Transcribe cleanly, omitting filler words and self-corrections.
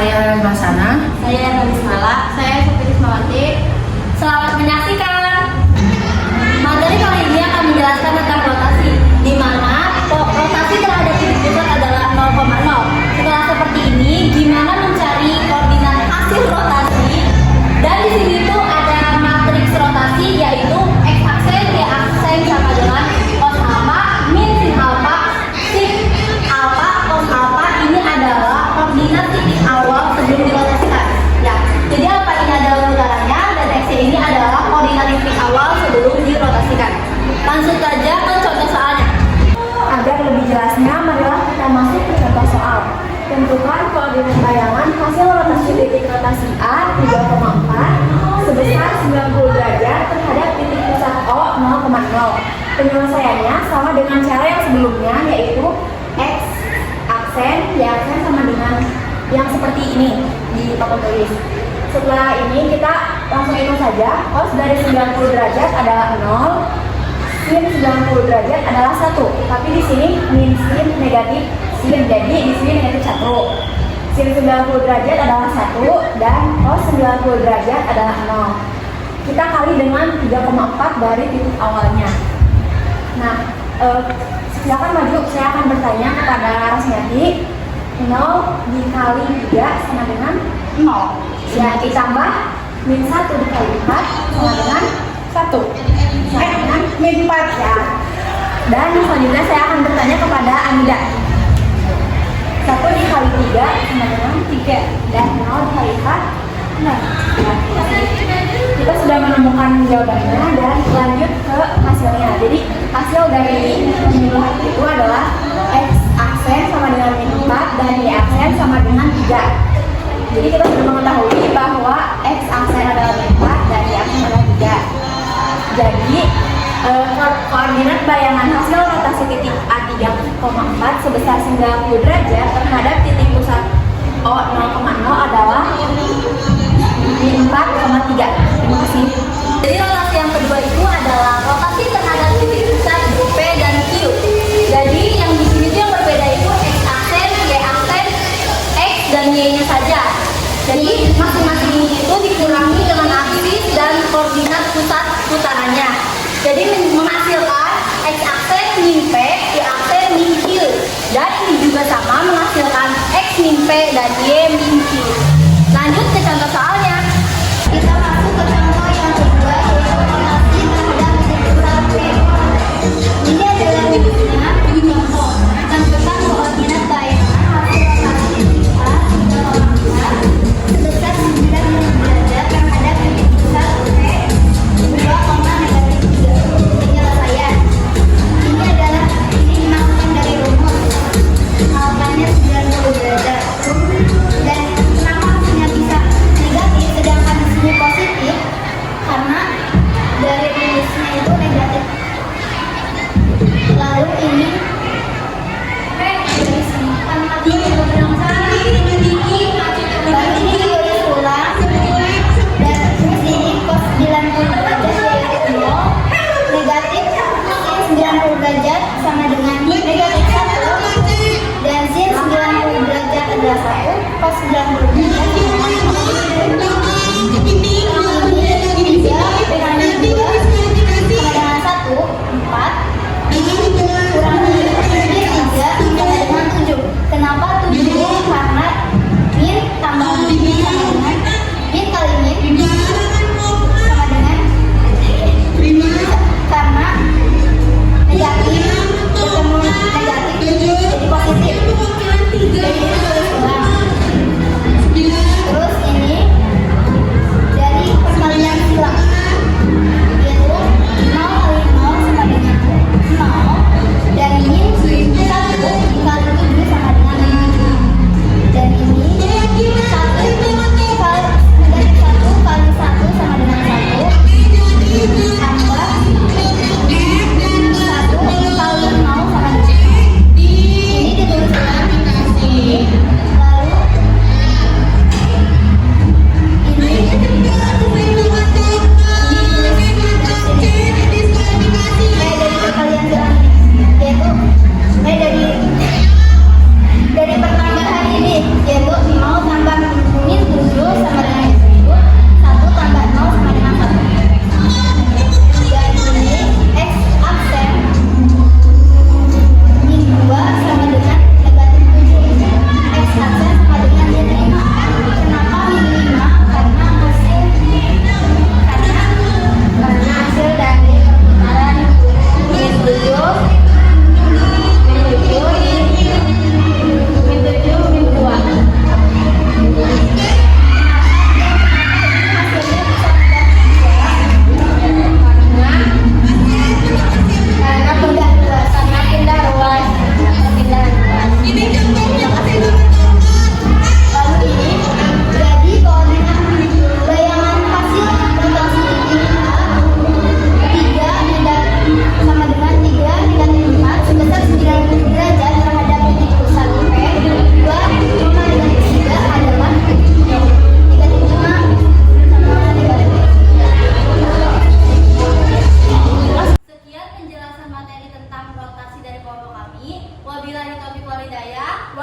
saya Masana. Saya Nabismala. Saya Sophie Ismawati. Selamat menyaksikan. Materi kali ini akan menjelaskan tentang rotasi, di mana rotasi terhadap titik pusat adalah 0,0. Setelah seperti ini, gimana mencari koordinat hasil rotasi? Dan di sini tuh ada matriks rotasi, yaitu x aksen, y aksen sama dengan cos alpha, min sin alpha, sin alpha, cos alpha. Ini adalah koordinat titik awal sebelum dirotasikan. Ya, jadi alpha ini adalah udaranya dan x ini adalah koordinat titik awal sebelum dirotasikan. Langsung saja ke contoh soalnya. Agar lebih jelasnya, marilah kita masuk ke contoh soal. Tentukan koordinat bayangan hasil rotasi titik rotasi A 3,4 sebesar 90 derajat terhadap titik pusat O 0,0. Penyelesaiannya sama dengan cara yang sebelumnya, yaitu X aksen, Y aksen sama dengan yang seperti ini di papan tulis. Setelah ini kita langsung hitung saja. Cos dari 90 derajat adalah 0, sin 90 derajat adalah 1. Tapi di sini min sin negatif sin, jadi di sini negatif 1. Sin 90 derajat adalah 1 dan cos 90 derajat adalah 0. Kita kali dengan 3,4 dari titik awalnya. Nah, silakan maju, saya akan bertanya kepada Rasmiati. 0 dikali 3 sama dengan 0. Ya, ditambah min 1 dikali 4 sama dengan 1. Sama dengan min 4 ya. Dan selanjutnya saya akan bertanya kepada Amida. 1 dikali 3 sama dengan 3. Dan 0 dikali 4 nah, kita sudah menemukan jawabannya dan lanjut ke hasilnya. Jadi hasil dari pemilahan itu adalah X aksen sama dengan min 4 dan Y aksen sama dengan 3. Jadi kita sudah mengetahui bahwa X aksen adalah min 4 dan Y aksen adalah 3. Jadi koordinat bayangan hasil rotasi titik A 3,4 sebesar 90 derajat terhadap titik pusat O 0,0 adalah min 4,3. Terima kasih. Jadi rotasi yang kedua itu adalah rotasi terhadap titik pusat P dan Q. Jadi yang di sini tuh yang berbeda itu X aksen, Y aksen, X dan Y-nya saja. Jadi masing-masing ini itu dikurangi dengan aksis dan koordinat pusat putarannya. Jadi menghasilkan X aksen min P, Y aksen min Q. Dan ini juga sama menghasilkan X min P dan Y min Q. Lanjut ke contoh soalnya. Kita masuk ke contoh yang kedua, yaitu rotasi terhadap titik pusat P. Ini adalah rumusnya di contoh. Tentukan koordinat bayangan hasil rotasi titik A 3,4 sebesar 90 derajat terhadap titik pusat P 2,3. Penyelesaian. Ini dimasukkan dari rumus. Alfanya 90 derajat. Dan kenapa hasilnya bisa negatif sedangkan di sini positif? Karena dari rumusnya itu negatif. Lalu ini dari sini kan tadi sudah bilang baru ini ditulis ulang. Dan terus ini cos 90 derajat yaitu 0, negatif sin 90 derajat sama dengan negatif 1, dan sin 90 derajat adalah 1, cos 90 derajat sama dengan 1. Ini 3 kurangi 2 sama dengan 1, 4. Kurangi ini 3 sama dengan 7. Kenapa 7? Karena min tambah min sama dengan min kali min sama dengan karena negatif bertemu negatif jadi positif. Jadi ini tulis ulang. Terus ini dari perkalian silang, yaitu 0 kali 0 sama dengan 0, dan ini 1 dikali 7 sama dengan 7, dan ini 1 kali negatif 1 kali 1 sama dengan 1 tambah 1 kali 0 sama dengan 0. Ini ditulis ulang. materi tentang rotasi dari kelompok kami. Wabillahi taufiq wal hidayah.